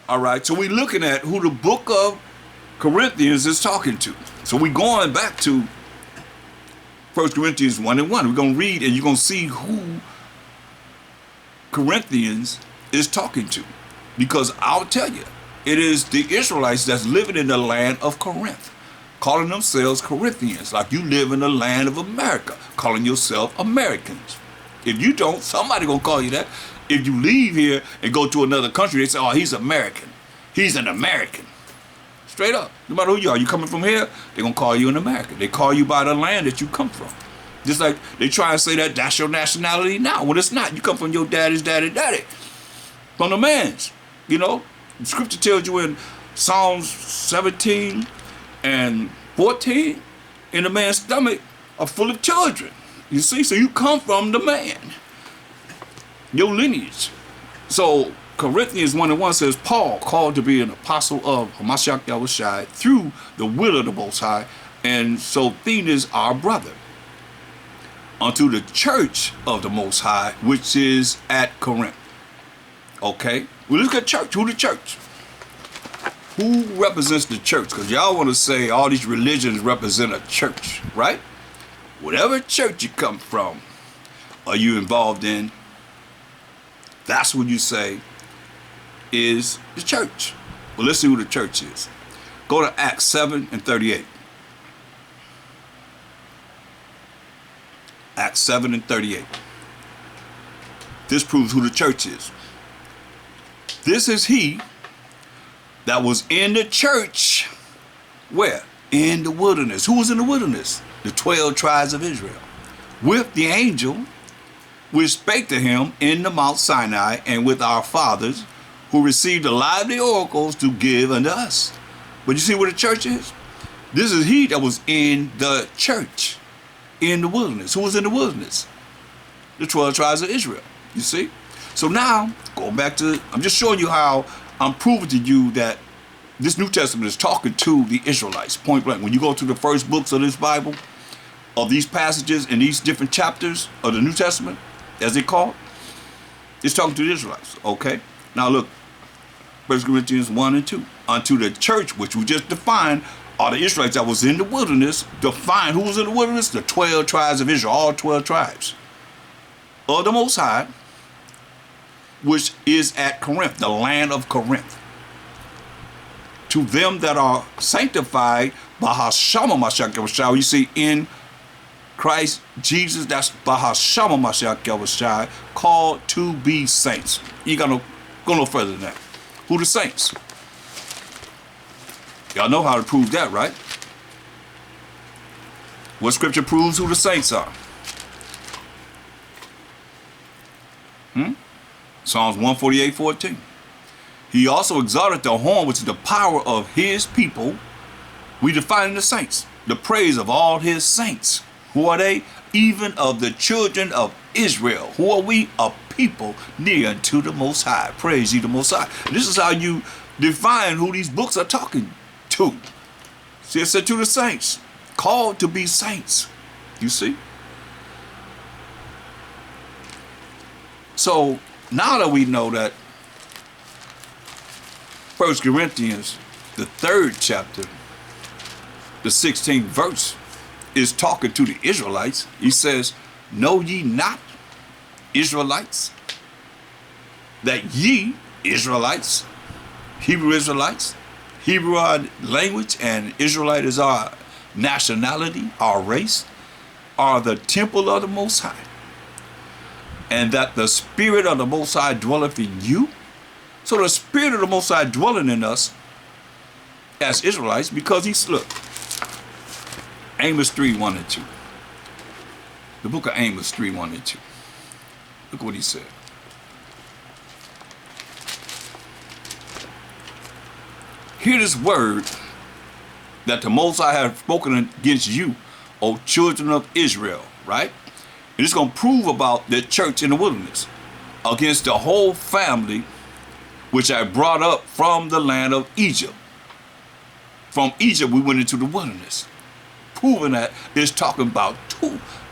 All right, so we're looking at who the book of Corinthians is talking to. So we're going back to 1 Corinthians 1:1. We're going to read and you're going to see who Corinthians is talking to. Because I'll tell you, it is the Israelites that's living in the land of Corinth, calling themselves Corinthians, like you live in the land of America, calling yourself Americans. If you don't, somebody going to call you that. If you leave here and go to another country, they say, oh, he's American. He's an American. Straight up. No matter who you are, you coming from here, they're going to call you an American. They call you by the land that you come from. Just like they try and say that that's your nationality now. Well, it's not. You come from your daddy's daddy. From the man's. You know, the scripture tells you in Psalms 17 and 14, in the man's stomach are full of children. You see, so you come from the man. Your lineage. So Corinthians 1:1 says, Paul, called to be an apostle of MASHAYACH through the will of the Most High, and so Sothenes our brother, unto the church of the Most High, which is at Corinth. Okay, well, look at church. Who the church? Who represents the church? Because y'all want to say all these religions represent a church, right? Whatever church you come from, are you involved in? That's what you say is the church. Well, let's see who the church is. Go to Acts 7:38. Acts 7:38. This proves who the church is. This is he that was in the church. Where? In the wilderness. Who was in the wilderness? The 12 tribes of Israel. With the angel which spake to him in the Mount Sinai, and with our fathers, who received the lively oracles to give unto us. But you see where the church is? This is he that was in the church, in the wilderness. Who was in the wilderness? The 12 tribes of Israel. You see? So now, going back to, I'm just showing you how I'm proving to you that this New Testament is talking to the Israelites, point blank. When you go to the first books of this Bible, of these passages in these different chapters of the New Testament, as they call it, it's talking to the Israelites, okay? Now look, 1 Corinthians 1 and 2. Unto the church, which we just defined, are the Israelites that was in the wilderness. Define who was in the wilderness? The 12 tribes of Israel, all 12 tribes of the Most High, which is at Corinth, the land of Corinth. To them that are sanctified by YAHAWASHI, you see, in Christ Jesus, that's YAHAWASHI, called to be saints. You gotta go no further than that. Who the saints? Y'all know how to prove that, right? What scripture proves who the saints are? Psalms 148:14. He also exalted the horn, which is the power of his people. We define the saints, the praise of all his saints. Who are they? Even of the children of Israel. Who are we? A people near unto the Most High. Praise ye the Most High. This is how you define who these books are talking to. See, it said to the saints, called to be saints. You see? So now that we know that 1 Corinthians, the 3rd chapter, the 16th verse, is talking to the Israelites. He says, know ye not, Israelites, that ye, Israelites, Hebrew Israelites, Hebrew our language and Israelite is our nationality, our race, are the temple of the Most High, and that the Spirit of the Most High dwelleth in you. So the Spirit of the Most High dwelling in us as Israelites, because he's, look, Amos 3:1 and 2. The book of Amos 3:1 and 2. Look what he said. Hear this word that the Most High hath spoken against you, O children of Israel, right? And it's going to prove about the church in the wilderness against the whole family which I brought up from the land of Egypt. From Egypt we went into the wilderness. Proving that it's talking about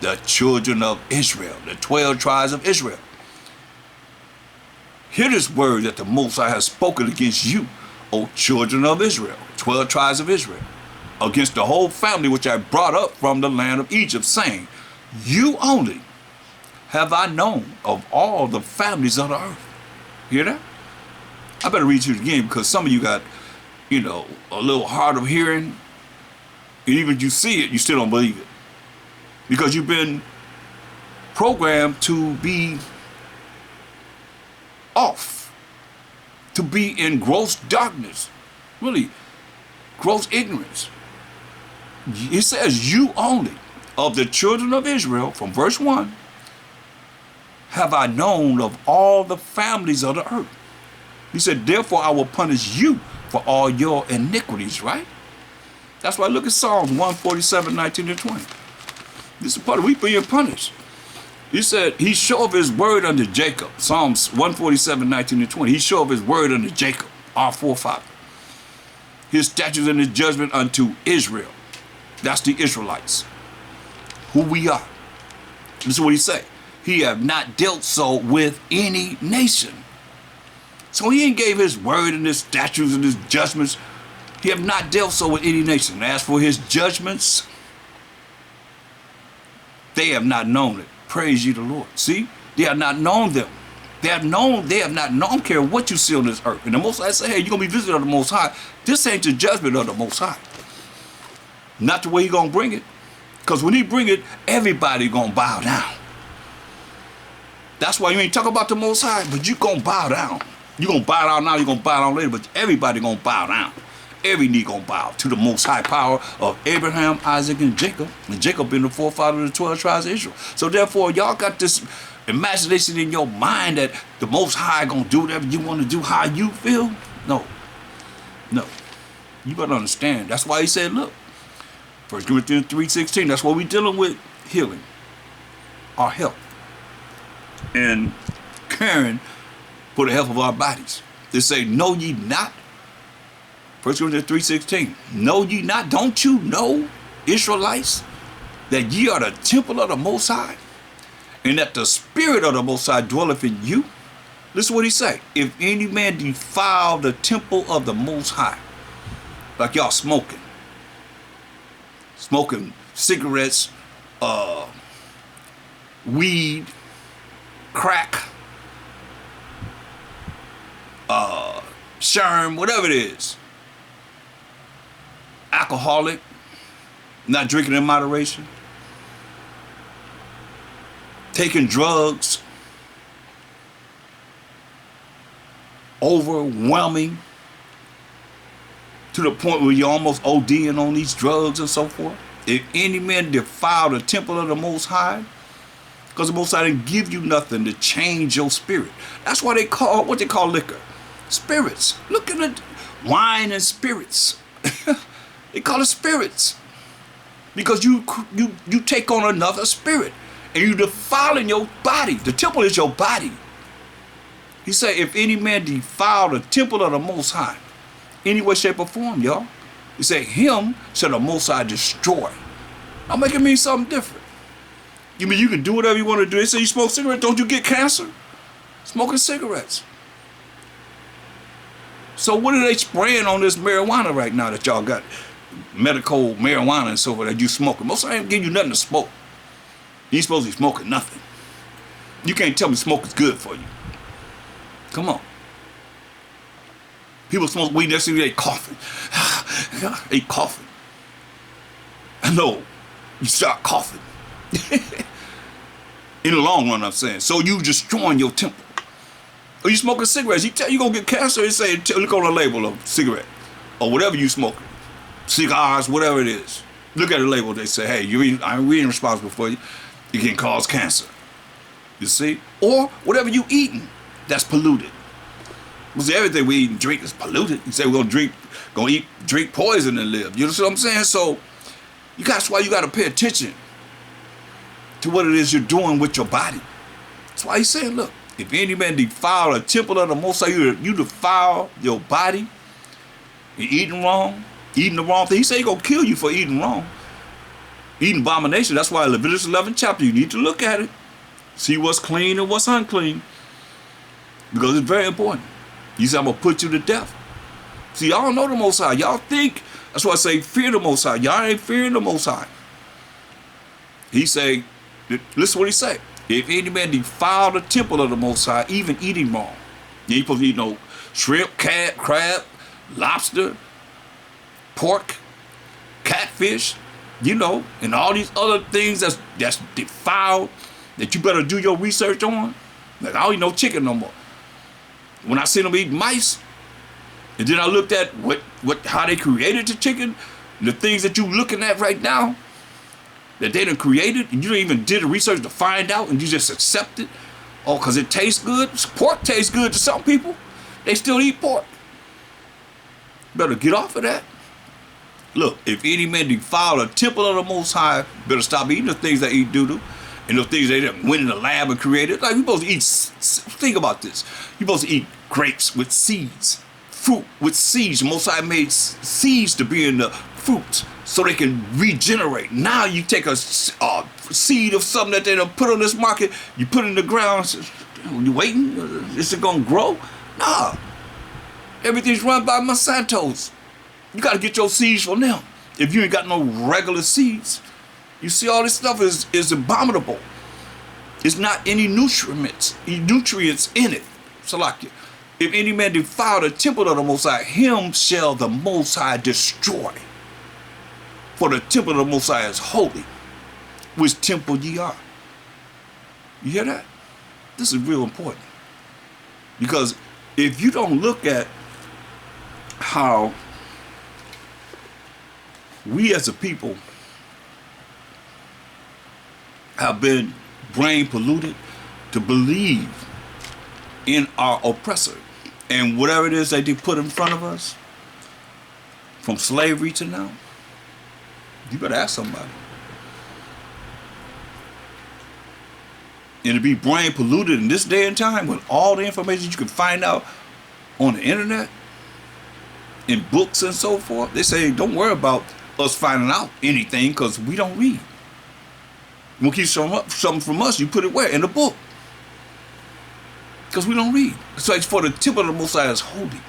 the children of Israel, the 12 tribes of Israel. Hear this word that the Most High has spoken against you, O children of Israel, 12 tribes of Israel, against the whole family which I brought up from the land of Egypt, saying, you only have I known of all the families of the earth. Hear that? I better read you again, because some of you got, you know, a little hard of hearing, and even if you see it, you still don't believe it. Because you've been programmed to be off, to be in gross darkness, really, gross ignorance. It says, you only of the children of Israel, from verse 1, have I known of all the families of the earth. He said, therefore I will punish you for all your iniquities, right? That's why I look at Psalms 147, 19 to 20. This is part of we being punished. He said, he showed his word unto Jacob. Psalms 147, 19 to 20. He showed his word unto Jacob, our forefather. His statutes and his judgment unto Israel. That's the Israelites, who we are. This is what he said. He have not dealt so with any nation. So he ain't gave his word and his statutes and his judgments. He have not dealt so with any nation. As for his judgments, they have not known it. Praise ye the Lord. See, they have not known them. They have not known, I don't care what you see on this earth. And the Most High say, hey, you're going to be visited of the Most High. This ain't the judgment of the Most High. Not the way he going to bring it. Because when he bring it, everybody going to bow down. That's why you ain't talking about the Most High, but you going to bow down. You're going to bow down now, you're going to bow down later, but everybody going to bow down. Every knee going to bow to the Most High power of Abraham, Isaac, and Jacob. And Jacob being the forefather of the 12 tribes of Israel. So therefore, y'all got this imagination in your mind that the Most High going to do whatever you want to do, how you feel. No. No. You got to understand. That's why he said, look, 1 Corinthians 3:16, that's what we're dealing with, healing, our health, and caring for the health of our bodies. They say, know ye not, 1 Corinthians 3:16, know ye not, don't you know, Israelites, that ye are the temple of the Most High, and that the Spirit of the Most High dwelleth in you? Listen to what he say. If any man defile the temple of the Most High, like y'all smoking cigarettes, weed, crack, SHAM, whatever it is, alcoholic, not drinking in moderation, taking drugs, overwhelming to the point where you're almost ODing on these drugs and so forth. If any man defile the temple of the Most High, because the Most High didn't give you nothing to change your spirit. That's why they call, what they call liquor, spirits. Look at it, wine and spirits. They call it spirits. Because you take on another spirit and you defiling your body. The temple is your body. He said, if any man defile the temple of the Most High, any way, shape, or form, y'all. He said, him shall the Most High destroy. Now make it mean something different. You mean you can do whatever you want to do? They say you smoke cigarettes, don't you get cancer? Smoking cigarettes. So what are they spraying on this marijuana right now that y'all got? Medical marijuana and so forth that you smoking. Most of them ain't give you nothing to smoke. You ain't supposed to be smoking nothing. You can't tell me smoke is good for you. Come on. People smoke weed, next thing they coughing. They coughing. I know. You start coughing. In the long run, I'm saying. So you destroying your temple. Or you smoking cigarettes. You tell you gonna get cancer, they say, look on the label of cigarette. Or whatever you smoking. Cigars, whatever it is. Look at the label, they say, hey, we ain't responsible for you. You can cause cancer. You see? Or whatever you eating that's polluted. Because everything we eat and drink is polluted. You say we're gonna drink poison and live. You know what I'm saying? So that's why you gotta pay attention to what it is you're doing with your body. That's why he's saying, look, if any man defile a temple of the Most High, you defile your body, you're eating wrong, eating the wrong thing. He said he's gonna kill you for eating wrong. Eating abomination. That's why Leviticus 11 chapter, you need to look at it. See what's clean and what's unclean. because it's very important. He said, I'm going to put you to death. See, y'all don't know the Most High. Y'all think, that's why I say fear the Most High. Y'all ain't fearing the Most High. He say, listen what he say. If any man defile the temple of the Most High, even eating wrong. You ain't supposed to eat no shrimp, crab, lobster, pork, catfish, and all these other things that's defiled that you better do your research on. Like, I don't eat no chicken no more. When I seen them eat mice, and then I looked at how they created the chicken, the things that you looking at right now, that they done created, and you didn't even did the research to find out, and you just accept it. Oh, because it tastes good. Pork tastes good to some people. They still eat pork. Better get off of that. Look, if any man defile the temple of the Most High, better stop eating the things that eat doo-doo, and those things they went in the lab and created. Like, you're supposed to eat, think about this. You're supposed to eat grapes with seeds, fruit with seeds. The Most High made seeds to be in the fruits so they can regenerate. Now you take a seed of something that they done put on this market, you put it in the ground, you waiting? Is it going to grow? Nah. Everything's run by Monsanto's. You got to get your seeds from them. If you ain't got no regular seeds, you see all this stuff is abominable. It's not any nutrients in it. So like, if any man defile the temple of the Most High, him shall the Most High destroy. For the temple of the Most High is holy, which temple ye are. You hear that? This is real important. Because if you don't look at how we as a people have been brain polluted to believe in our oppressor and whatever it is that they put in front of us, from slavery to now, you better ask somebody. And to be brain polluted in this day and time with all the information you can find out on the internet, in books and so forth, they say don't worry about us finding out anything because we don't read. We'll keep something from us, you put it where? In the book. Because we don't read. So it's for the temple of the Most High is holy.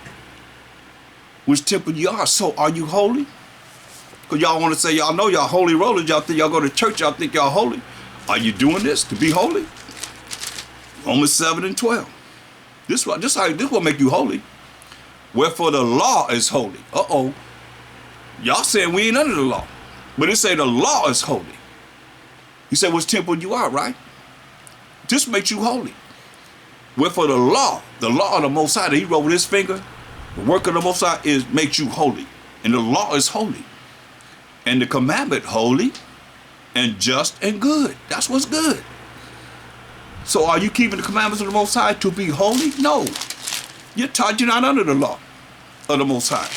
Which temple you are. So are you holy? Because y'all want to say y'all know y'all holy rollers. Y'all think y'all go to church, y'all think y'all holy. Are you doing this to be holy? Romans 7 and 12. This will make you holy. Wherefore the law is holy. Uh-oh. Y'all saying we ain't under the law. But it say the law is holy. You say which temple you are, right? This makes you holy. Wherefore the law of the Most High that he wrote with his finger, the work of the Most High makes you holy. And the law is holy. And the commandment holy and just and good. That's what's good. So are you keeping the commandments of the Most High to be holy? No. You're not under the law of the Most High.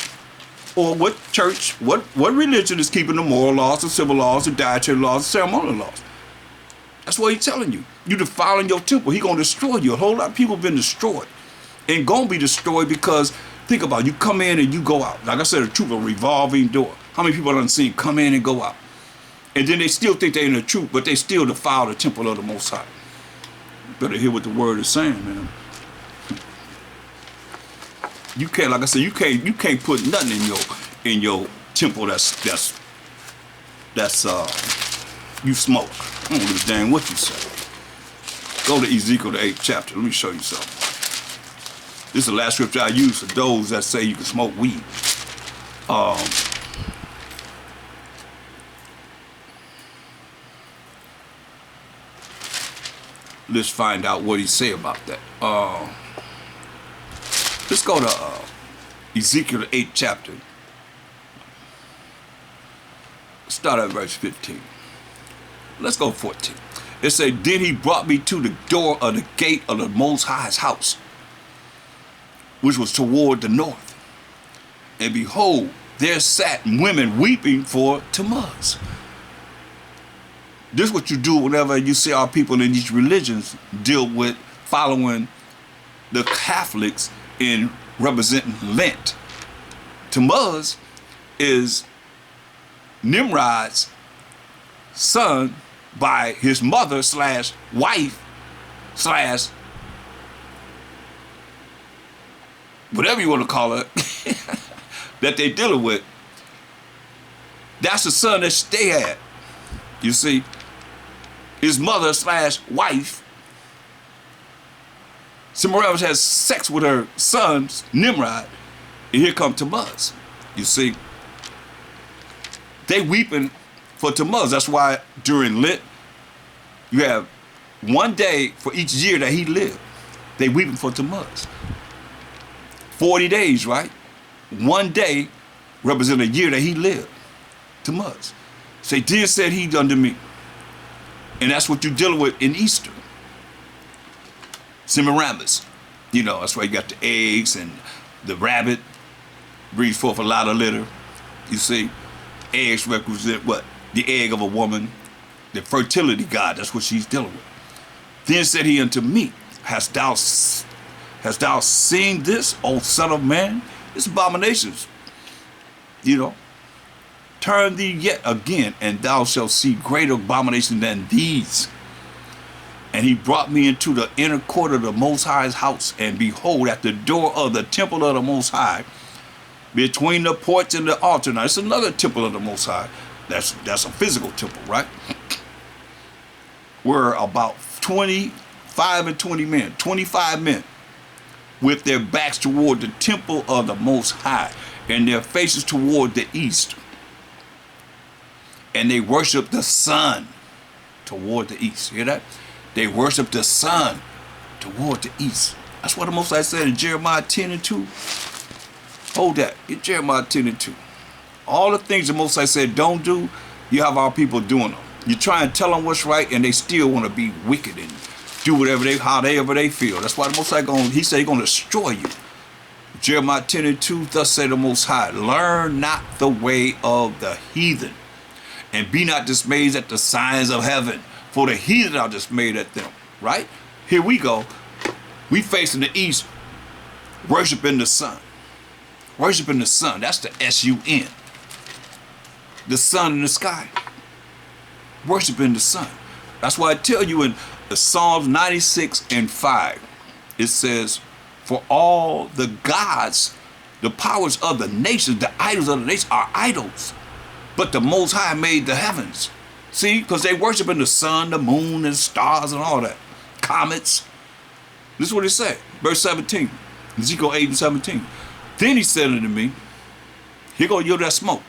Or what church, what religion is keeping the moral laws, the civil laws, the dietary laws, the ceremonial laws? That's what he's telling you. You defiling your temple, he's going to destroy you. A whole lot of people have been destroyed. And going to be destroyed because, think about it, you come in and you go out. Like I said, a truth, a revolving door. How many people I've seen come in and go out? And then they still think they're in the truth, but they still defile the temple of the Most High. You better hear what the word is saying, man. You can't, like I said, you can't put nothing in your temple that's you smoke. I don't give a damn what you say. Go to Ezekiel the 8th chapter. Let me show you something. This is the last scripture I use for those that say you can smoke weed. Let's find out what he say about that. Let's go to Ezekiel the 8th chapter. Start at verse 15. Let's go 14. It says, then he brought me to the door of the gate of the Most High's house, which was toward the north. And behold, there sat women weeping for Tammuz. This is what you do whenever you see our people in these religions deal with following the Catholics in representing Lent. Tammuz is Nimrod's son by his mother / wife / whatever you want to call it, that they're dealing with, that's the son that they had. You see, his mother / wife, Semiramis has sex with her sons, Nimrod, and here come Tammuz. You see, they weeping for Tammuz. That's why during Lit, you have 1 day for each year that he lived. They weeping for Tammuz. 40 days, right? 1 day represent a year that he lived. Tammuz. Say, then said he unto me. And that's what you're dealing with in Easter. Semiramis. You know, that's why you got the eggs and the rabbit brings forth a lot of litter. You see, eggs represent what? The egg of a woman, the fertility god. That's what she's dealing with. Then said he unto me, Hast thou seen this, O son of man? It's abominations. You know, turn thee yet again, and thou shalt see greater abomination than these. And he brought me into the inner court of the Most High's house, and behold, at the door of the temple of the Most High, between the porch and the altar. Now, it's another temple of the Most High. That's a physical temple, right? Were about 25 and 20 men, 25 men, with their backs toward the temple of the Most High, and their faces toward the east. And they worship the sun toward the east. Hear that? They worship the sun toward the east. That's what the Most High said in Jeremiah 10 and 2. Hold that. Get Jeremiah 10 and 2. All the things the Most High said don't do, you have our people doing them. You try and tell them what's right, and they still want to be wicked and do however they feel. That's why the Most High he said he's going to destroy you. Jeremiah 10 and 2, thus say the Most High, learn not the way of the heathen, and be not dismayed at the signs of heaven, for the heathen are dismayed at them. Right? Here we go. We facing the east, worshiping the sun. Worshiping the sun. That's the S-U-N. The sun in the sky. Worshiping the sun. That's why I tell you in the Psalms 96 and 5, it says, for all the gods, the powers of the nations, the idols of the nations are idols. But the Most High made the heavens. See, because they worshiping the sun, the moon, and stars and all that. Comets. This is what it said. Verse 17. Ezekiel 8 and 17. Then he said unto me, here go you that smoke.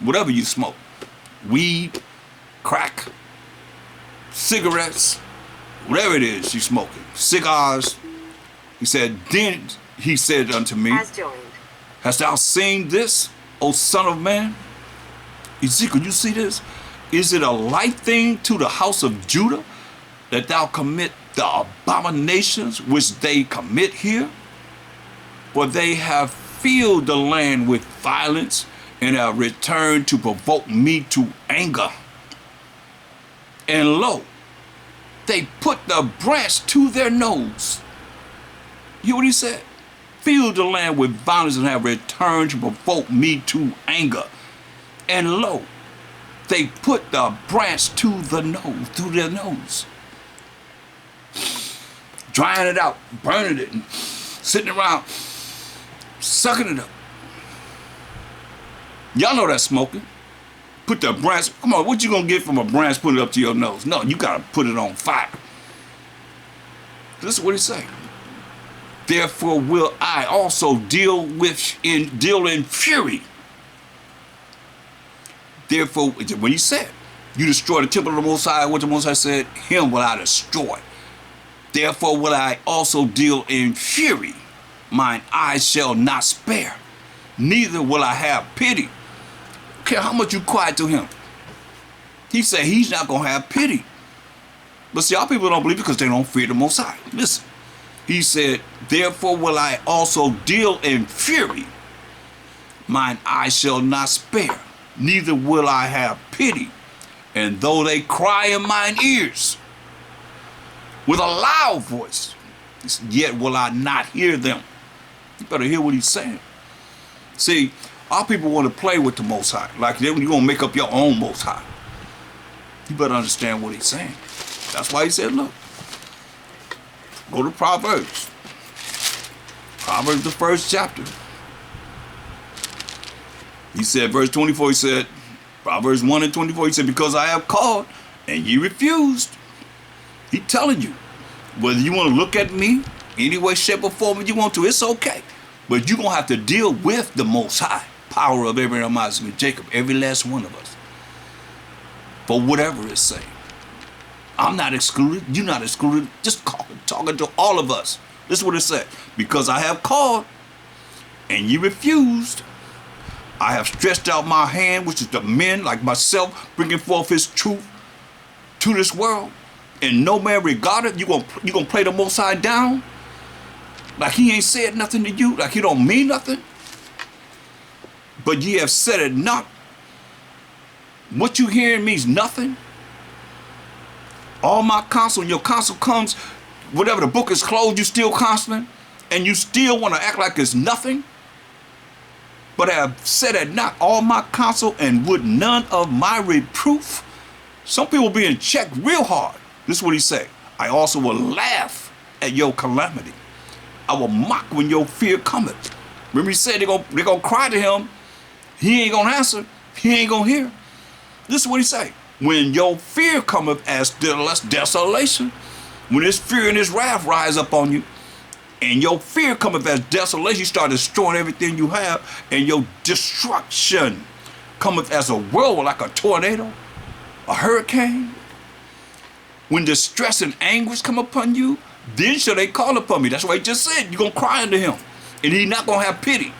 Whatever you smoke. Weed, crack, cigarettes, whatever it is you smoking. Cigars. He said, then he said unto me, hast thou seen this, O son of man? Ezekiel, you see this? Is it a light thing to the house of Judah that thou commit the abominations which they commit here? For they have filled the land with violence and have returned to provoke me to anger. And lo, they put the branch to their nose. You hear what he said? Filled the land with violence and have returned to provoke me to anger. And lo, they put the branch to the nose, through their nose. Drying it out, burning it, and sitting around, sucking it up. Y'all know that smoking. Put the branch, come on, what you gonna get from a branch putting it up to your nose? No, you gotta put it on fire. This is what he say. Therefore will I also deal in fury. Therefore, when he said, you destroy the temple of the Most High, what the Most High said, him will I destroy. Therefore will I also deal in fury. Mine eyes shall not spare, neither will I have pity. Care how much you quiet to him. He said he's not going to have pity. But see, our people don't believe it because they don't fear the Most High. Listen, he said, therefore will I also deal in fury. Mine eyes shall not spare, neither will I have pity. And though they cry in mine ears with a loud voice, yet will I not hear them. You better hear what he's saying. See, our people want to play with the Most High. Like you're going to make up your own Most High. You better understand what he's saying. That's why he said, look, go to Proverbs. Proverbs, the first chapter. He said, verse 24, he said, Proverbs 1 and 24, he said, because I have called and ye refused. He telling you, whether you want to look at me any way, shape, or form you want to, it's okay. But you're going to have to deal with the Most High, power of Abraham, Isaac, and Jacob, every last one of us. For whatever it's saying. I'm not excluded. You're not excluded. Just talking to all of us. This is what it said. Because I have called and you refused. I have stretched out my hand, which is the men like myself, bringing forth his truth to this world. And no man regarded. You gonna play the Most High down? Like he ain't said nothing to you? Like he don't mean nothing? But ye have said it not. What you hearing means nothing. All my counsel, and your counsel comes, whatever the book is closed, you still counseling, and you still want to act like it's nothing. But I have said it not, all my counsel, and would none of my reproof. Some people being checked real hard. This is what he say. I also will laugh at your calamity. I will mock when your fear cometh. Remember he said they're gonna cry to him. He ain't gonna answer. He ain't gonna hear. This is what he say. When your fear cometh as desolation, when his fear and his wrath rise up on you, and your fear cometh as desolation, you start destroying everything you have, and your destruction cometh as a whirlwind, like a tornado, a hurricane. When distress and anguish come upon you, then shall they call upon me. That's what he just said. You're going to cry unto him, and he's not going to have pity.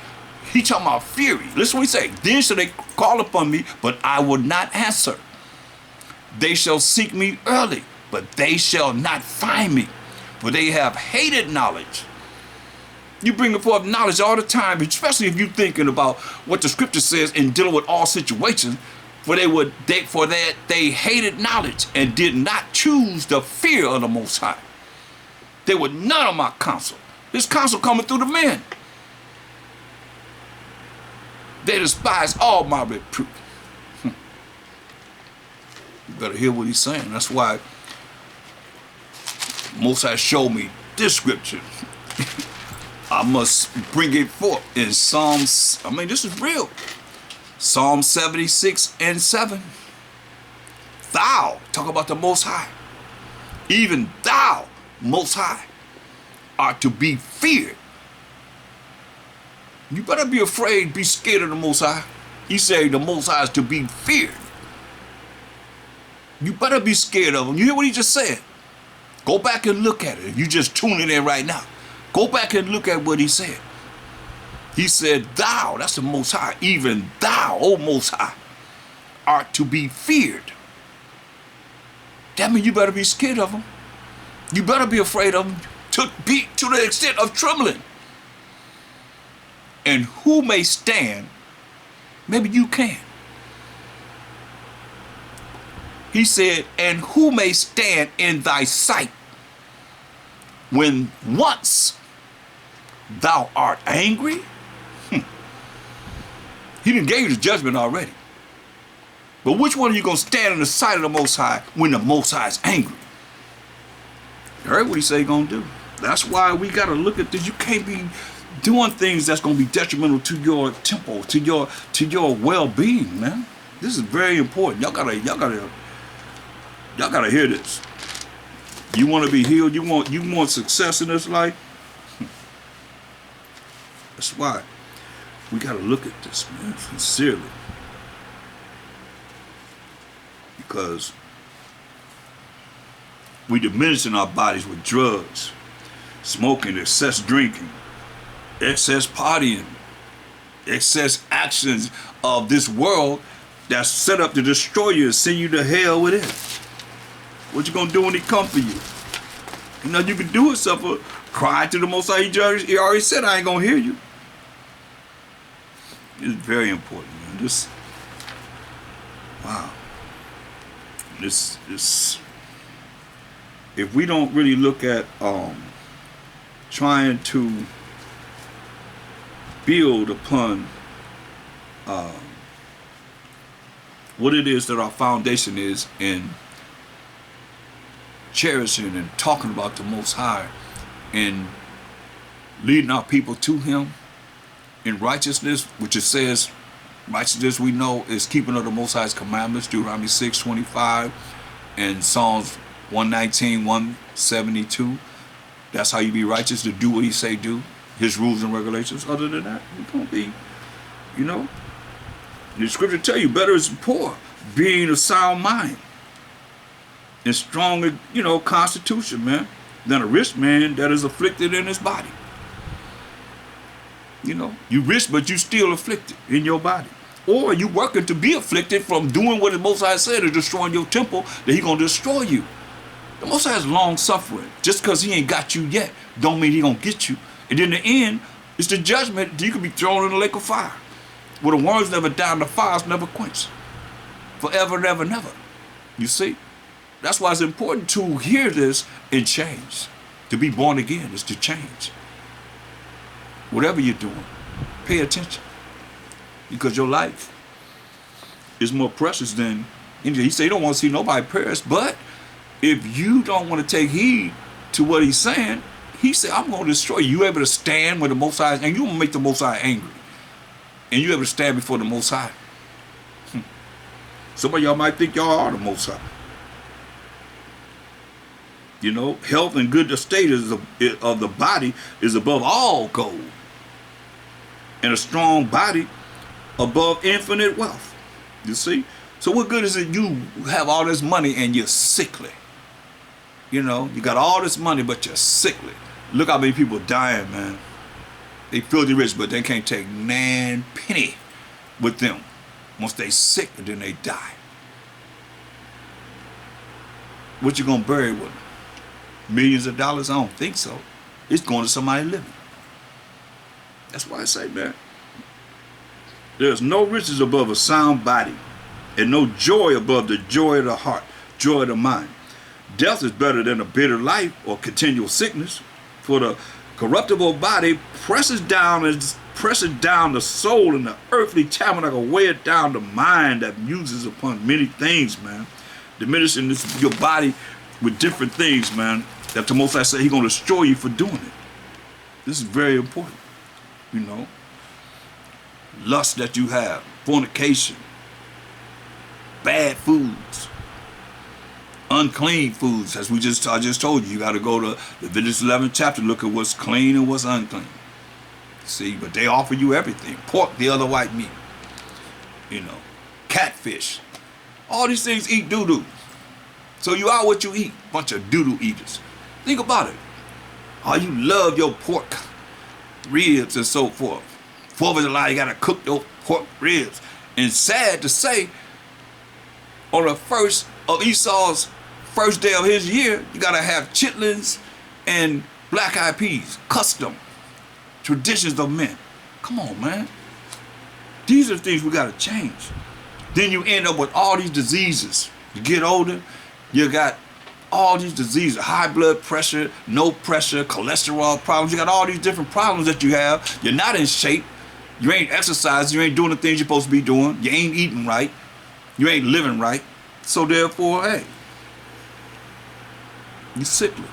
He talking about fury. Listen what he say. Then shall they call upon me, but I will not answer. They shall seek me early, but they shall not find me, for they have hated knowledge. You bring forth knowledge all the time, especially if you're thinking about what the scripture says in dealing with all situations, for they hated knowledge and did not choose the fear of the Most High. They were none of my counsel. This counsel coming through the men. They despise all my reproof. You better hear what he's saying. That's why Most High showed me this scripture. I must bring it forth in Psalms. I mean, this is real. Psalm 76 and 7. Thou, talk about the Most High. Even thou, Most High, art to be feared. You better be afraid, be scared of the Most High. He said the Most High is to be feared. You better be scared of him. You hear what he just said? Go back and look at it. If you just tuning in right now, go back and look at what he said. He said, thou, that's the Most High, even thou, O Most High, art to be feared. That means you better be scared of him. You better be afraid of him to the extent of trembling. And who may stand? Maybe you can. He said, and who may stand in thy sight when once thou art angry? He done gave you the judgment already. But which one are you going to stand in the sight of the Most High when the Most High is angry? You heard what he said he's going to do. That's why we got to look at this. You can't be doing things that's going to be detrimental to your temple, to your well-being, man. This is very important. Y'all gotta hear this. You want to be healed? You want success in this life? That's why we got to look at this, man, sincerely. Because we diminishing our bodies with drugs, smoking, excess drinking, excess partying, excess actions of this world that's set up to destroy you and send you to hell with it. What you gonna do when he come for you? You know, you can do it, suffer, cry to the Most High. He already said, I ain't gonna hear you. It's very important, man. Wow. This, if we don't really look at trying to build upon what it is that our foundation is in cherishing and talking about the Most High and leading our people to him in righteousness, which it says, righteousness we know is keeping of the Most High's commandments, Deuteronomy 6:25, and Psalms 119, 172. That's how you be righteous, to do what he say do, his rules and regulations. Other than that, you're going to be, you know, the scripture tell you better is poor, being of sound mind and strong, you know, constitution, man, than a rich man that is afflicted in his body. You know, you rich, but you still afflicted in your body. Or you working to be afflicted from doing what the Most High said is destroying your temple, that he going to destroy you. The Most High is long suffering. Just because he ain't got you yet, don't mean he going to get you. And in the end, it's the judgment. You could be thrown in the lake of fire, where the worms never die and the fires never quench. Forever and ever, never. You see? That's why it's important to hear this and change. To be born again is to change. Whatever you're doing, pay attention. Because your life is more precious than anything. He said he don't want to see nobody perish, but if you don't want to take heed to what he's saying, he said, I'm going to destroy you. You able to stand with the Most High, and you going to make the Most High angry. And you able to stand before the Most High. Some of y'all might think y'all are the Most High. You know, health and good estate of the body is above all gold. And a strong body above infinite wealth. You see? So what good is it you have all this money and you're sickly? You know, you got all this money, but you're sickly. Look how many people dying, man. They filthy rich, but they can't take nan penny with them. Once they sick, and then they die. What you gonna bury with them? Millions of dollars? I don't think so. It's going to somebody living. That's why I say, man, there's no riches above a sound body, and no joy above the joy of the heart, joy of the mind. Death is better than a bitter life or continual sickness, for the corruptible body presses down the soul, and the earthly tabernacle weigh it down the mind that muses upon many things, man. Diminishing your body with different things, man, that the Most High said he's going to destroy you for doing it. This is very important, you know. Lust that you have, fornication, bad foods, unclean foods, as I just told you. You got to go to Leviticus 11th chapter, look at what's clean and what's unclean. See, but they offer you everything. Pork, the other white meat, you know, catfish. All these things eat doo-doo. So you are what you eat, bunch of doo-doo eaters. Think about it. Oh, you love your pork ribs and so forth. 4th of July, you got to cook those pork ribs. And sad to say, on the first of Esau's first day of his year, you got to have chitlins and black-eyed peas, custom traditions of men. Come on, man. These are the things we got to change. Then you end up with all these diseases. You get older, you got all these diseases, high blood pressure, no pressure, cholesterol problems. You got all these different problems that you have. You're not in shape. You ain't exercising. You ain't doing the things you're supposed to be doing. You ain't eating right. You ain't living right. So therefore, hey, you're sickly.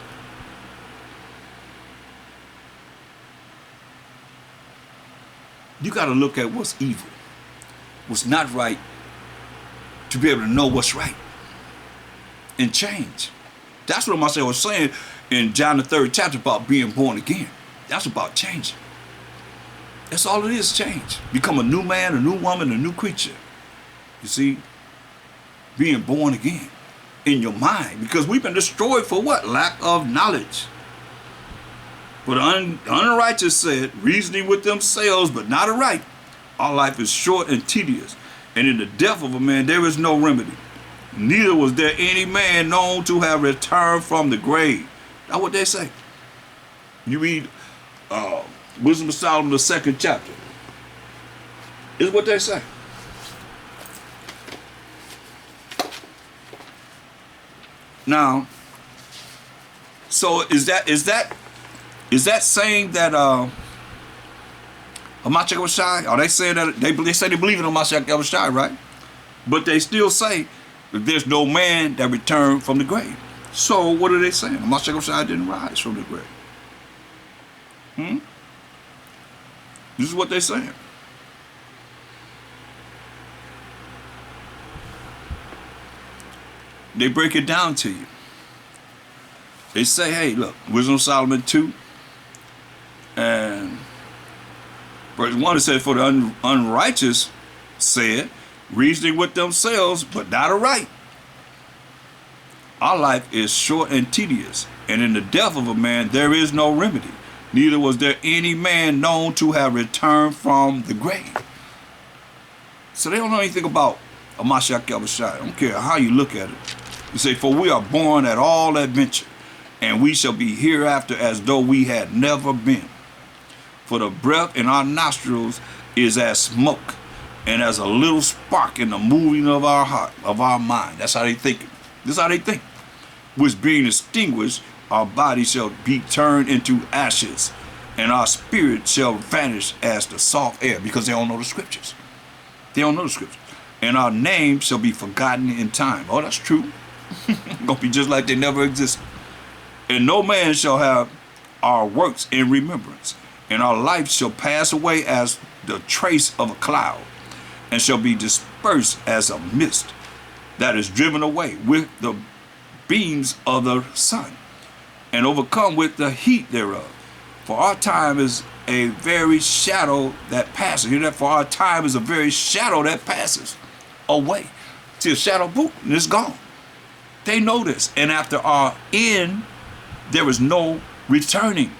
You got to look at what's evil, what's not right, to be able to know what's right and change. That's what Mashayacha was saying in John the 3rd chapter about being born again. That's about changing. That's all it is, change. Become a new man, a new woman, a new creature. You see, being born again in your mind, because we've been destroyed for what? Lack of knowledge. For the unrighteous said, reasoning with themselves, but not aright, our life is short and tedious, and in the death of a man there is no remedy. Neither was there any man known to have returned from the grave. That's what they say. You read Wisdom of Solomon, the 2nd chapter. Is what they say. Now, so is that saying that MASHAYACH? Are they saying that they say they believe in MASHAYACH, right? But they still say that there's no man that returned from the grave. So what are they saying? MASHAYACH didn't rise from the grave. This is what they're saying. They break it down to you. They say, hey, look, Wisdom of Solomon 2, and verse 1, it says, for the unrighteous said, reasoning with themselves, but not aright. Our life is short and tedious, and in the death of a man there is no remedy. Neither was there any man known to have returned from the grave. So they don't know anything about a MASHAYACH. I don't care how you look at it. You say, for we are born at all adventure, and we shall be hereafter as though we had never been. For the breath in our nostrils is as smoke, and as a little spark in the moving of our heart, of our mind. That's how they think. This is how they think. Which being extinguished, our body shall be turned into ashes, and our spirit shall vanish as the soft air, because they don't know the scriptures. They don't know the scriptures. And our name shall be forgotten in time. Oh, that's true. Gonna be just like they never existed. And no man shall have our works in remembrance, and our life shall pass away as the trace of a cloud, and shall be dispersed as a mist that is driven away with the beams of the sun, and overcome with the heat thereof. For our time is a very shadow that passes. Hear that? For our time is a very shadow that passes away. See, a shadow, boom, and it's gone. They know this. And after our end, there is no returning,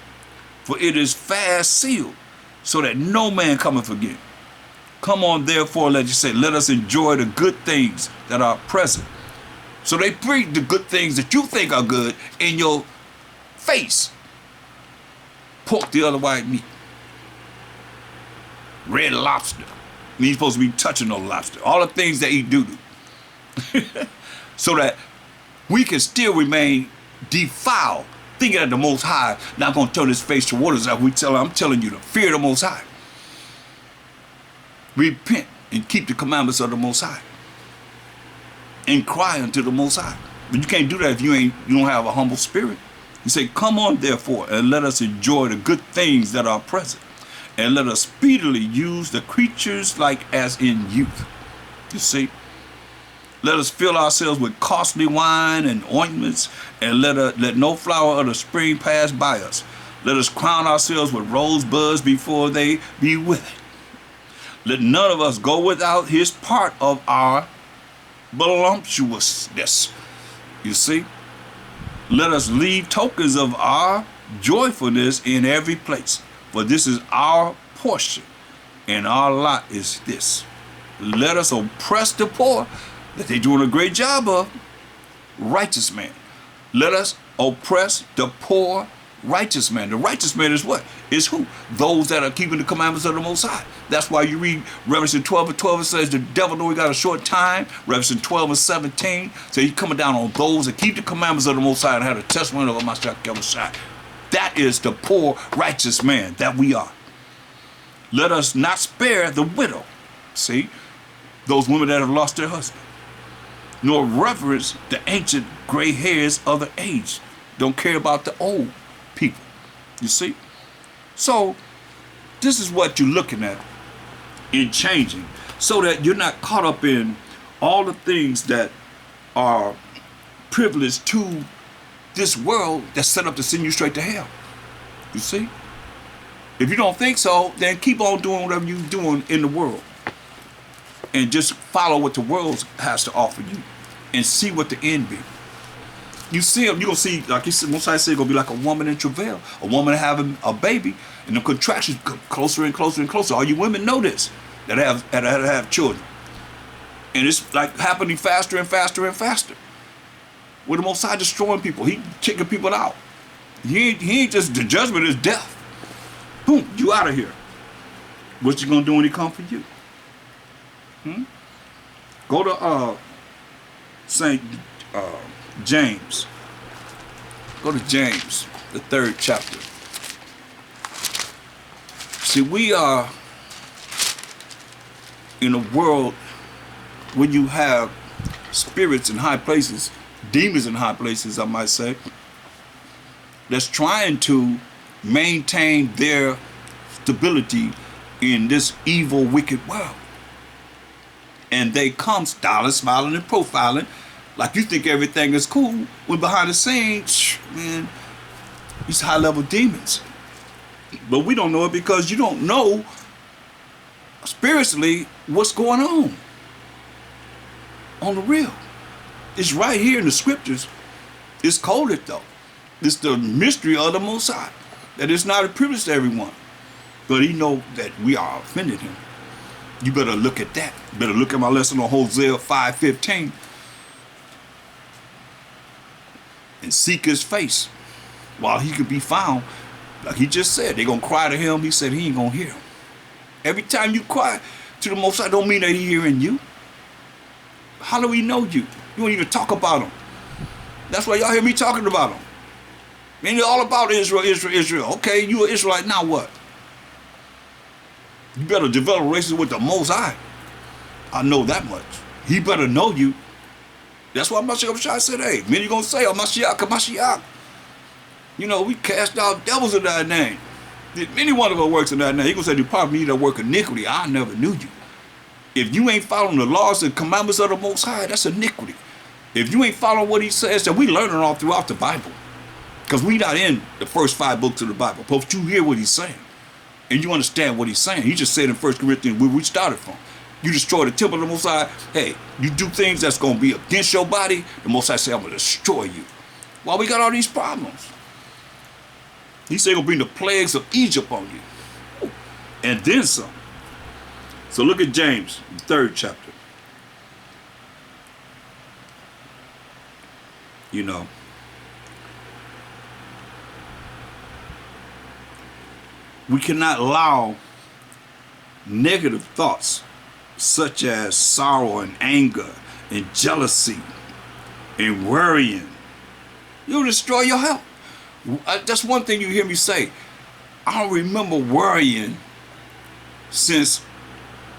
for it is fast sealed, so that no man cometh again. Come on, therefore, let you say, let us enjoy the good things that are present. So they bring the good things that you think are good in your face. Pork the other white meat. Red lobster. And he's supposed to be touching no lobster. All the things that eat doo-doo. So that we can still remain defiled, thinking that the Most High not going to turn his face toward us. I'm telling you to fear the Most High. Repent and keep the commandments of the Most High. And cry unto the Most High. But you can't do that if you don't have a humble spirit. You say, come on, therefore, and let us enjoy the good things that are present, and let us speedily use the creatures like as in youth. You see? Let us fill ourselves with costly wine and ointments, and let no flower of the spring pass by us. Let us crown ourselves with rosebuds before they be withered. Let none of us go without his part of our voluptuousness. You see? Let us leave tokens of our joyfulness in every place, for this is our portion, and our lot is this. Let us oppress the poor, that they're doing a great job of. Righteous man. Let us oppress the poor righteous man. The righteous man is what? Is who? Those that are keeping the commandments of the Most High. That's why you read Revelation 12:12, it says the devil know he got a short time. Revelation 12:17, so he's coming down on those that keep the commandments of the Most High and have the testimony of MASHAYACH. That is the poor righteous man that we are. Let us not spare the widow. See? Those women that have lost their husband. Nor reverence the ancient gray hairs of the age. Don't care about the old people. You see? So, this is what you're looking at in changing, so that you're not caught up in all the things that are privileged to this world that's set up to send you straight to hell. You see? If you don't think so, then keep on doing whatever you're doing in the world. And just follow what the world has to offer you. And see what the end be. You see them, you're going to see, like you said, most I say, it's going to be like a woman in travail. A woman having a baby, and the contractions come closer and closer and closer. All you women know this, that have children. And it's like happening faster and faster and faster. With the Most High destroying people. He kicking people out. He ain't just, the judgment is death. Boom, you out of here. What you going to do when he come for you? Go to St. James. Go to James, the 3rd chapter. See, we are in a world where you have spirits in high places, demons in high places, I might say, that's trying to maintain their stability in this evil, wicked world. And they come styling, smiling, and profiling like you think everything is cool, when behind the scenes, man, these high-level demons. But we don't know it because you don't know spiritually what's going on the real. It's right here in the scriptures. It's coded though. It's the mystery of the Most High, that it's not a privilege to everyone, but he know that we are offended him. You better look at that. You better look at my lesson on Hosea 5:15 and seek his face while he could be found. Like he just said, they're going to cry to him. He said he ain't going to hear them. Every time you cry to the Most High, don't mean that he hearing you. How do we know you? You don't even talk about him. That's why y'all hear me talking about him. Man, you're all about Israel, Israel, Israel. Okay, you an Israelite, now what? You better develop a relationship with the Most High. I know that much. He better know you. That's why MASHAYACH said, hey, many going to say, oh, MASHAYACH. You know, we cast out devils in that name. Did any one of us works in that name? He going to say, depart from me that work iniquity. I never knew you. If you ain't following the laws and commandments of the Most High, that's iniquity. If you ain't following what he says, then we learning all throughout the Bible. Because we not in the first 5 books of the Bible. But you hear what he's saying. And you understand what he's saying. He just said in 1 Corinthians, where we started from. You destroy the temple of the Most High. Hey, you do things that's going to be against your body. The Most High said, I'm going to destroy you. Why we got all these problems? He said he's going to bring the plagues of Egypt on you. And then some. So look at James, the 3rd chapter. You know. We cannot allow negative thoughts such as sorrow and anger and jealousy and worrying. You'll destroy your health. That's one thing you hear me say. I don't remember worrying since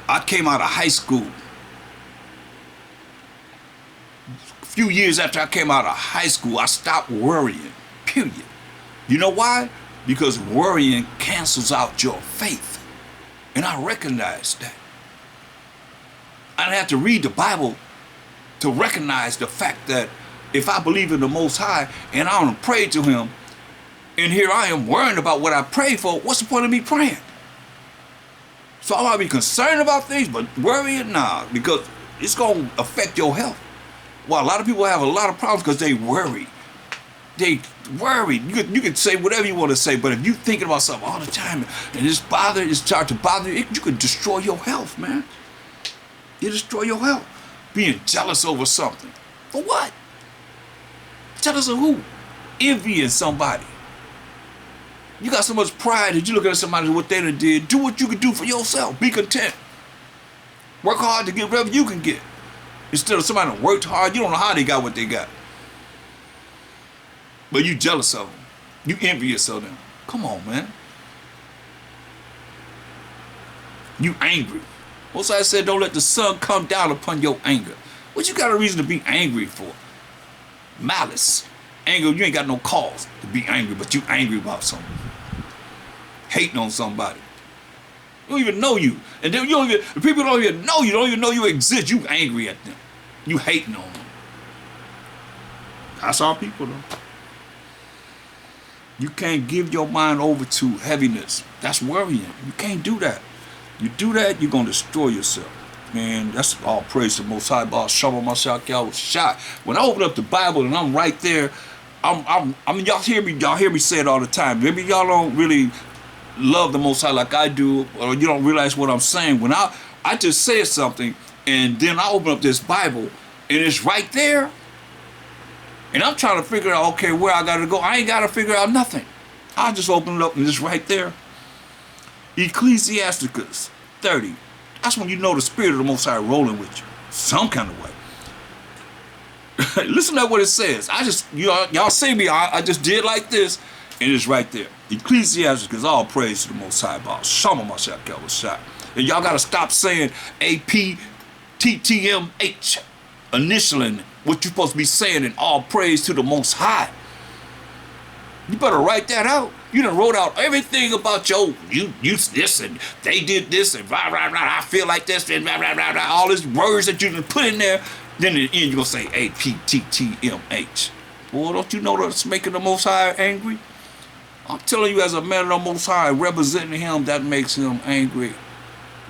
I came out of high school. A few years after I came out of high school, I stopped worrying, period. You know why? Because worrying cancels out your faith. And I recognize that. I don't have to read the Bible to recognize the fact that if I believe in the Most High and I don't pray to him, and here I am worrying about what I prayed for, what's the point of me praying? So I might be concerned about things, but worrying, nah, because it's going to affect your health. Well, a lot of people have a lot of problems because they worry. They worry. You can say whatever you want to say, but if you're thinking about something all the time and it's starting to bother you, you could destroy your health, man. You destroy your health. Being jealous over something. For what? Jealous of who? Envying somebody. You got so much pride that you look at somebody what they done did. Do what you can do for yourself. Be content. Work hard to get whatever you can get. Instead of somebody that worked hard, you don't know how they got what they got. But you jealous of them. You envious of them. Come on, man. You angry. Most I said, don't let the sun come down upon your anger. What you got a reason to be angry for? Malice. Anger, you ain't got no cause to be angry, but you angry about something. Hating on somebody. They don't even know you. And then the people don't even know you exist. You angry at them. You hating on them. That's our people though. You can't give your mind over to heaviness. That's worrying. You can't do that. You do that, you're going to destroy yourself. Man, that's all praise to the Most High. MASHAYACH, YAHAWASHI. When I open up the Bible and I'm right there, I mean, y'all hear me say it all the time. Maybe y'all don't really love the Most High like I do, or you don't realize what I'm saying. When I just said something, and then I open up this Bible, and it's right there, and I'm trying to figure out, okay, where I got to go. I ain't got to figure out nothing. I just open it up, and it's right there. Ecclesiasticus 30. That's when you know the Spirit of the Most High rolling with you, some kind of way. Listen to what it says. Y'all see me, I just did like this, and it's right there. Ecclesiasticus, all praise to the Most High. MASHAYACH. And y'all got to stop saying APTTMH, initialing what you're supposed to be saying, and all praise to the Most High. You better write that out. You done wrote out everything about you this and they did this and blah, blah, blah, I feel like this and blah, blah, blah, blah, all these words that you done put in there. Then in the end, you're going to say APTTMH. Boy, don't you know that's making the Most High angry? I'm telling you, as a man of the Most High, representing him, that makes him angry.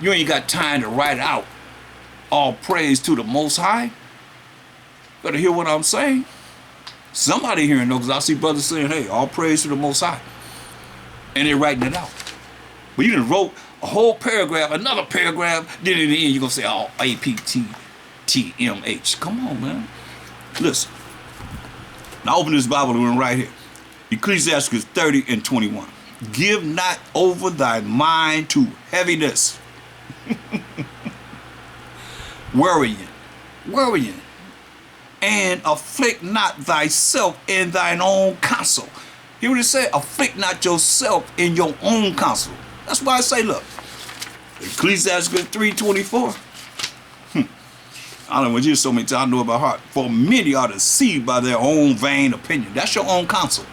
You ain't got time to write out all praise to the Most High. Better hear what I'm saying. Somebody hearing though, because I see brothers saying, hey, all praise to the Most High. And they're writing it out. But you done wrote a whole paragraph, another paragraph, then in the end you're going to say, oh, APTTMH. Come on, man. Listen. Now open this Bible and right here. Ecclesiastes 30 and 21. Give not over thy mind to heaviness. Worrying. And afflict not thyself in thine own counsel. Hear what it said? Afflict not yourself in your own counsel. That's why I say, look, Ecclesiastes 3:24. I don't know what you so many times I know about heart. For many are deceived by their own vain opinion. That's your own counsel.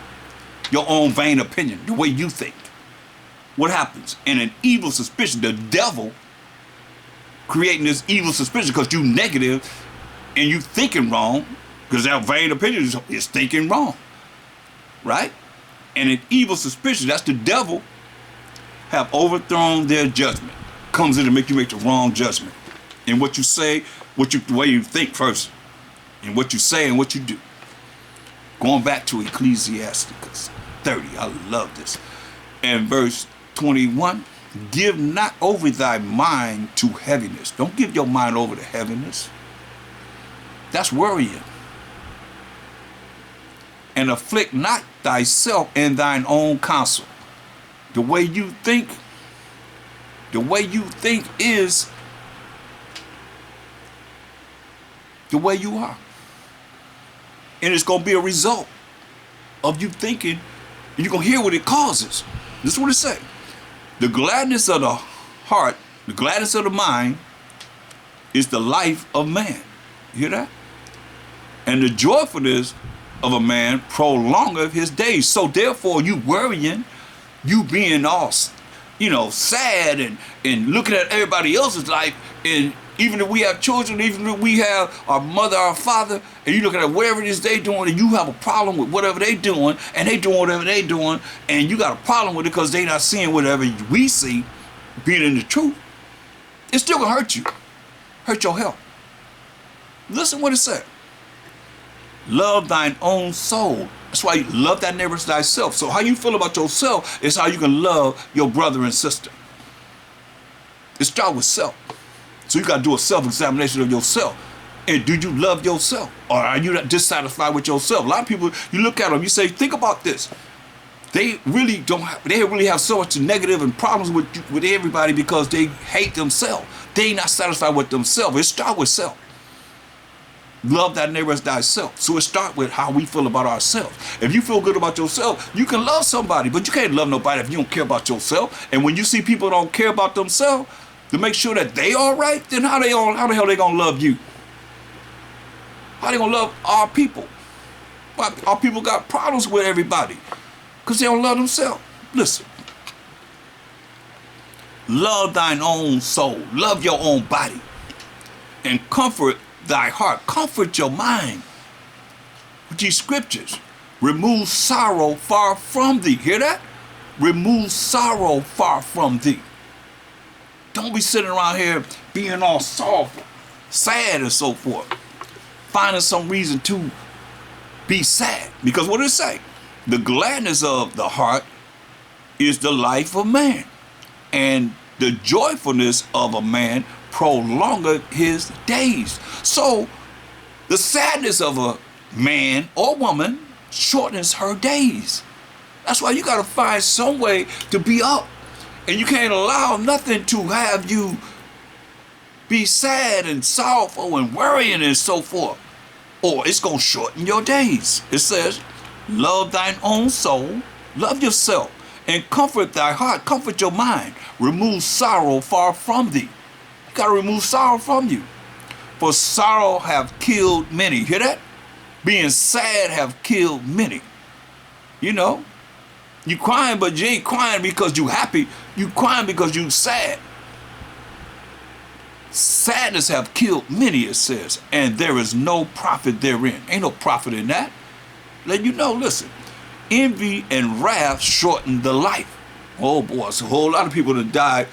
Your own vain opinion, the way you think. What happens? In an evil suspicion, the devil creating this evil suspicion because you negative and you thinking wrong, because that vain opinion is thinking wrong. Right? And an evil suspicion, that's the devil, have overthrown their judgment. Comes in to make you make the wrong judgment. In what you say, the way you think first, and what you say and what you do. Going back to Ecclesiastes 30, I love this. And verse 21, give not over thy mind to heaviness. Don't give your mind over to heaviness. That's worrying. And afflict not thyself in thine own counsel. The way you think is the way you are. And it's going to be a result of you thinking, and you're going to hear what it causes. This is what it says. The gladness of the heart, the gladness of the mind is the life of man. You hear that? And the joyfulness of a man prolongeth his days. So therefore, you worrying, you being all, sad and looking at everybody else's life, and even if we have children, even if we have our mother, our father, and you look at whatever it is they doing, and you have a problem with whatever they doing, and they doing whatever they doing, and you got a problem with it because they not seeing whatever we see, being in the truth, it's still gonna hurt your health. Listen what it said. Love thine own soul. That's why you love thy neighbor as thyself. So how you feel about yourself is how you can love your brother and sister. It starts with self. So you got to do a self-examination of yourself. And do you love yourself? Or are you not dissatisfied with yourself? A lot of people, you look at them, you say, think about this. They really have so much negative and problems with everybody because they hate themselves. They ain't not satisfied with themselves. It starts with self. Love thy neighbor as thyself. So it starts with how we feel about ourselves. If you feel good about yourself, you can love somebody, but you can't love nobody if you don't care about yourself. And when you see people don't care about themselves to make sure that they all right, then how the hell they gonna love you? How they gonna love our people? Our people got problems with everybody because they don't love themselves. Listen. Love thine own soul. Love your own body. And comfort thy heart. Comfort your mind with these scriptures. Remove sorrow far from thee. Hear that? Remove sorrow far from thee. Don't be sitting around here being all soft, sad and so forth. Finding some reason to be sad. Because what does it say? The gladness of the heart is the life of man. And the joyfulness of a man prolongeth his days. So the sadness of a man or woman shortens her days. That's why you got to find some way to be up. And you can't allow nothing to have you be sad and sorrowful and worrying and so forth, or it's going to shorten your days. It says, love thine own soul, love yourself, and comfort thy heart, comfort your mind. Remove sorrow far from thee. You got to remove sorrow from you. For sorrow have killed many. Hear that? Being sad have killed many. You know, You crying, but you ain't crying because you happy. You crying because you sad. Sadness have killed many, it says, and there is no profit therein. Ain't no profit in that. Let you know, listen, envy and wrath shorten the life. Oh boy, so a whole lot of people that died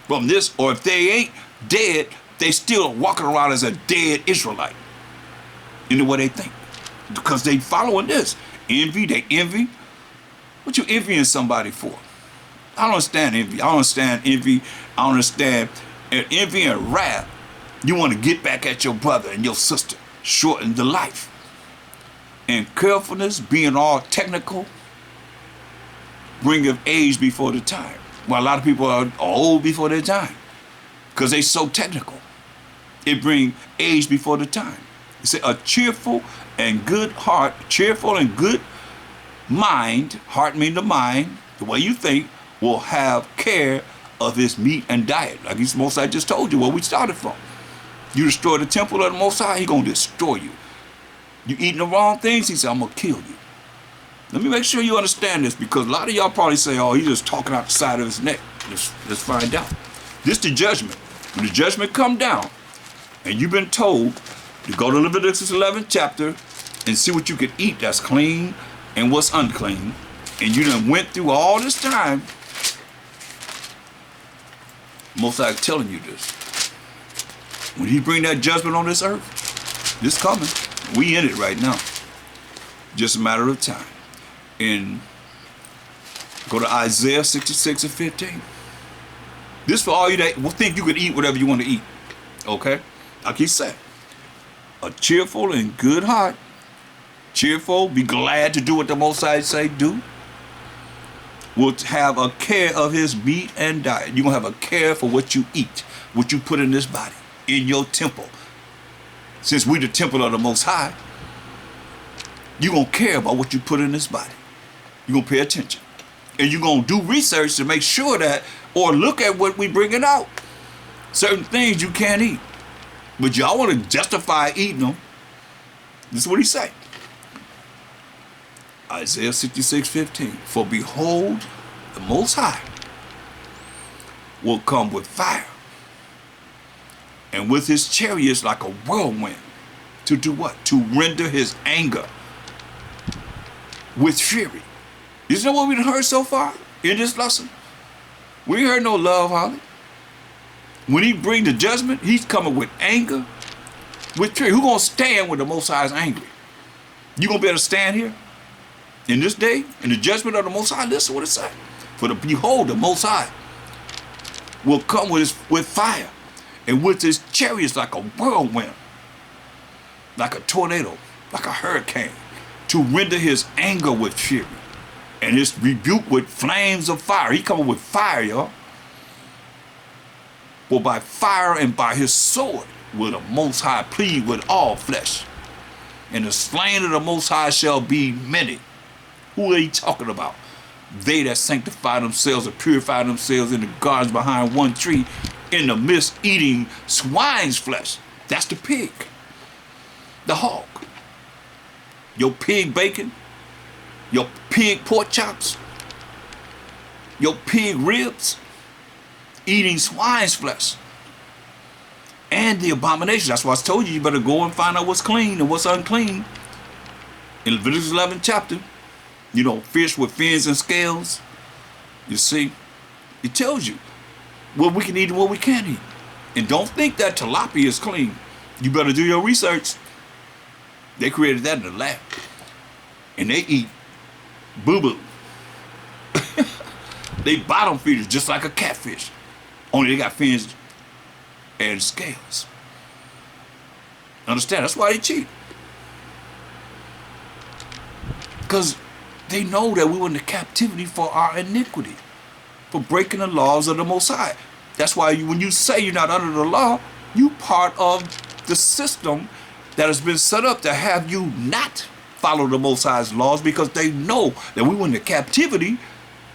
from this, or if they ain't dead, they still walking around as a dead Israelite. You know what they think? Because they following this. Envy, they envy. What you envying somebody for? I don't understand envy. I don't understand envy. I don't understand envy and wrath. You want to get back at your brother and your sister. Shorten the life. And carefulness, being all technical, bringeth age before the time. Well, a lot of people are old before their time because they so technical. It bring age before the time. It said a cheerful and good heart, cheerful and good mind, heart mean the mind, the way you think, will have care of his meat and diet. Like the Most High just told you where we started from. You destroy the temple of the Most High, He gonna destroy you. You eating the wrong things, He said, I'm gonna kill you. Let me make sure you understand this, because a lot of y'all probably say, oh, he's just talking out the side of his neck. Let's find out. This the judgment. When the judgment come down, and you've been told to go to Leviticus 11 chapter and see what you can eat that's clean and what's unclean, and you done went through all this time, Most High telling you this. When He bring that judgment on this earth, this coming. We in it right now. Just a matter of time. And go to Isaiah 66 and 15. This for all you that think you could eat whatever you want to eat. Okay? Like He said, a cheerful and good heart. Cheerful, be glad to do what the Most High say do. Will have a care of His meat and diet. You're going to have a care for what you eat, what you put in this body, in your temple. Since we the temple of the Most High, you're going to care about what you put in this body. You're going to pay attention. And you're going to do research to make sure that, or look at what we bringing out. Certain things you can't eat. But y'all want to justify eating them. This is what He say. Isaiah 66:15. For behold, the Most High will come with fire, and with His chariots like a whirlwind. To do what? To render His anger with fury. Isn't that what we've heard so far in this lesson? We ain't heard no love, Holly. When He bring the judgment, He's coming with anger, with fury. Who gonna stand when the Most High is angry? You gonna be able to stand here in this day, in the judgment of the Most High? Listen what it says. For behold, the Most High will come with fire, and with His chariots like a whirlwind, like a tornado, like a hurricane, to render His anger with fury, and His rebuke with flames of fire. He coming with fire, y'all. For by fire and by His sword will the Most High plead with all flesh, and the slain of the Most High shall be many. Who are He talking about? They that sanctify themselves or purify themselves in the gardens behind one tree, in the midst eating swine's flesh. That's the pig, the hog. Your pig bacon, your pig pork chops, your pig ribs, eating swine's flesh, and the abomination. That's why I told you better go and find out what's clean and what's unclean. In Leviticus 11 chapter, you know, fish with fins and scales. You see, it tells you what we can eat and what we can't eat. And don't think that tilapia is clean. You better do your research. They created that in the lab. And they eat boo-boo. They bottom feeders just like a catfish. Only they got fins and scales. Understand? That's why they cheat. Because they know that we were in captivity for our iniquity, for breaking the laws of the Most High. That's why when you say you're not under the law, you part of the system that has been set up to have you not follow the Most High's laws, because they know that we were in captivity.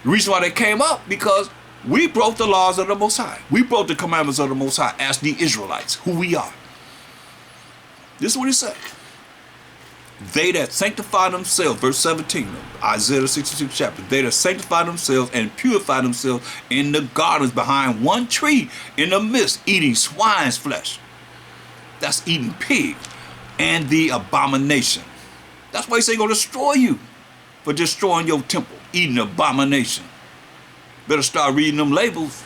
The reason why they came up, because we broke the laws of the Most High. We broke the commandments of the Most High as the Israelites, who we are. This is what He said. They that sanctify themselves, verse 17 of Isaiah the 66th chapter, they that sanctify themselves and purify themselves in the gardens behind one tree in the midst, eating swine's flesh. That's eating pig and the abomination. That's why he say he's going to destroy you for destroying your temple, eating abomination. Better start reading them labels,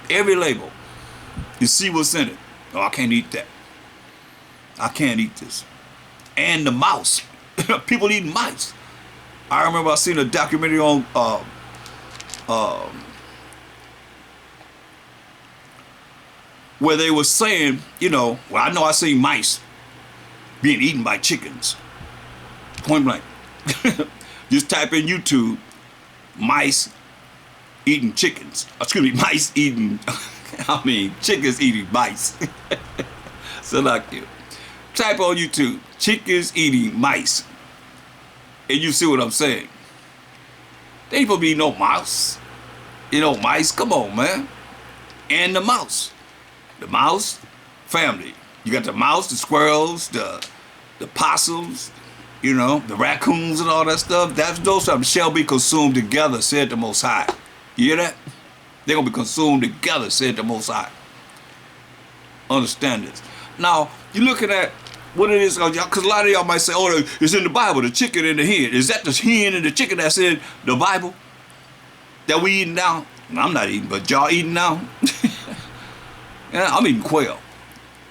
every label. You see what's in it. Oh, I can't eat that. I can't eat this. And the mouse. People eating mice. I remember I seen a documentary on where they were saying, you know, well, I know I seen mice being eaten by chickens. Point blank. Just type in YouTube, mice eating chickens. Excuse me, mice eating, chickens eating mice. So like you. Type on YouTube, chickens eating mice. And you see what I'm saying. They ain't supposed to be no mouse. You know, mice, come on, man. And the mouse. The mouse family. You got the mouse, the squirrels, the possums, you know, the raccoons and all that stuff. Those shall be consumed together, said the Most High. You hear that? They're going to be consumed together, said the Most High. Understand this. Now, you're looking at what it is, because a lot of y'all might say, oh, it's in the Bible, the chicken and the hen. Is that the hen and the chicken that's in the Bible that we eating now? I'm not eating, but y'all eating now? Yeah, I'm eating quail,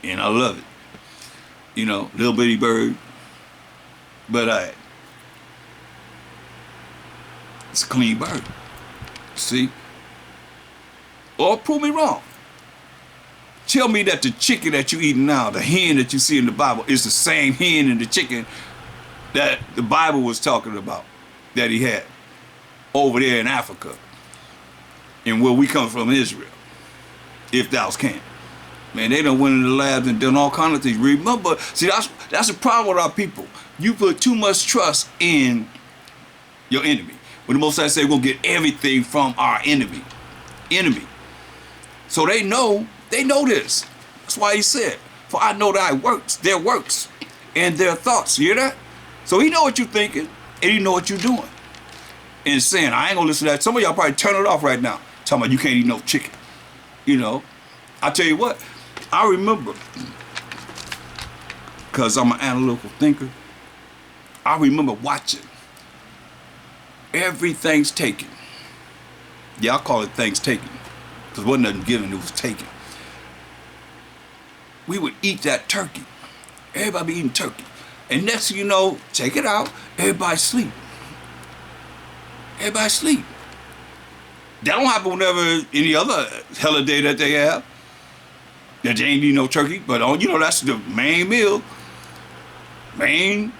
and I love it. You know, little bitty bird, but it's a clean bird. See? Or prove me wrong. Tell me that the chicken that you eating now, the hen that you see in the Bible, is the same hen and the chicken that the Bible was talking about, that he had over there in Africa and where we come from, Israel, if thou can. Man, they done went in the labs and done all kinds of things. Remember, see, that's the problem with our people. You put too much trust in your enemy. When the Most High say we're going to get everything from our enemy. So they know this. That's why he said, for I know thy works, their works, and their thoughts. You hear that? So he know what you're thinking, and he know what you're doing. And saying, I ain't gonna listen to that. Some of y'all probably turn it off right now. Talking about you can't eat no chicken. You know, I tell you what, I remember, because I'm an analytical thinker, I remember watching every Things Taken. Yeah, I call it Things Taken, because it wasn't nothing given, it was taken. We would eat that turkey. Everybody be eating turkey. And next thing you know, check it out, everybody sleep. Everybody sleep. That don't happen whenever any other holiday that they have. That they ain't eat no turkey, but you know, that's the main meal. Main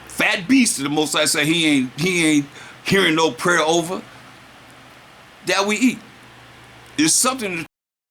fat beast, the Most High say he ain't hearing no prayer over. That we eat. It's something